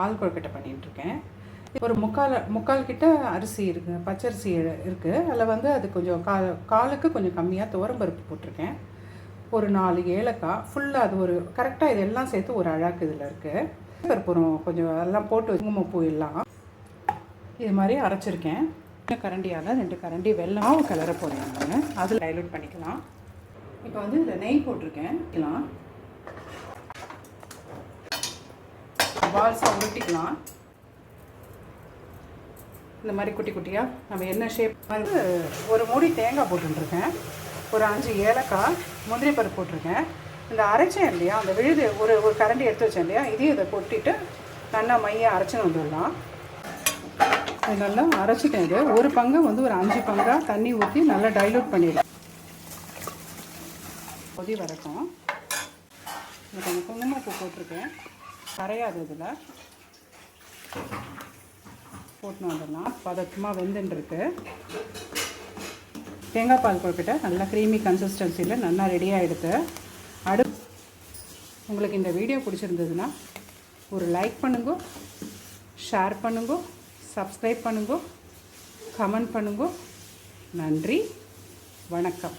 பால் கொழுக்கட்டை பண்ணிகிட்ருக்கேன். ஒரு முக்கால் கிட்ட அரிசி இருக்குது, பச்சரிசி இருக்குது. அதில் வந்து அது கொஞ்சம் காலுக்கு கொஞ்சம் கம்மியாக துவரம்பருப்பு போட்டிருக்கேன். ஒரு 4 ஏலக்காய் ஃபுல்லாக, அது ஒரு கரெக்டாக இதெல்லாம் சேர்த்து ஒரு அழகு இதில் இருக்குது. கற்பூரம் கொஞ்சம் எல்லாம் போட்டு குங்குமப்பூ எல்லாம் இது மாதிரி அரைச்சிருக்கேன். கரண்டியால் 2 கரண்டி வெல்லம் கிளற போகிறேன். நான் அதில் டைலூட் பண்ணிக்கலாம். இப்போ வந்து இதில் நெய் போட்டிருக்கேன். பால்ஸாக உருட்டிக்கலாம். இந்த மாதிரி குட்டி குட்டியாக நம்ம என்ன ஷேப் வந்து ஒரு மூடி தேங்காய் போட்டுருக்கேன். ஒரு 5 ஏலக்காய், முந்திரி பருப்பு போட்டிருக்கேன். இந்த அரைச்சேன் இல்லையா, அந்த விழுது ஒரு கரண்டி எடுத்து வச்சேன் இல்லையா, இதையும் இதை கொட்டிட்டு நல்லா மையாக அரைச்சின்னு வந்துடலாம். இது நல்லா அரைச்சிட்டேன். இது ஒரு பங்கை வந்து ஒரு 5 பங்காக தண்ணி ஊற்றி நல்லா டைலூட் பண்ணிடலாம். கொதி வரட்டும். இது கொஞ்சம் குங்குமப்பூ போட்டிருக்கேன், கரையாது. இதில் போட்டுன்னு வந்துடலாம். பதட்டமாக வெந்துட்டுருக்கு. தேங்காய் பால் கொழுக்கட்டை நல்லா க்ரீமி கன்சிஸ்டன்சியில் நல்லா ரெடியாக எடுத்து உங்களுக்கு இந்த வீடியோ பிடிச்சிருந்ததுன்னா ஒரு லைக் பண்ணுங்க, ஷேர் பண்ணுங்க, சப்ஸ்கிரைப் பண்ணுங்க, கமெண்ட் பண்ணுங்க. நன்றி, வணக்கம்.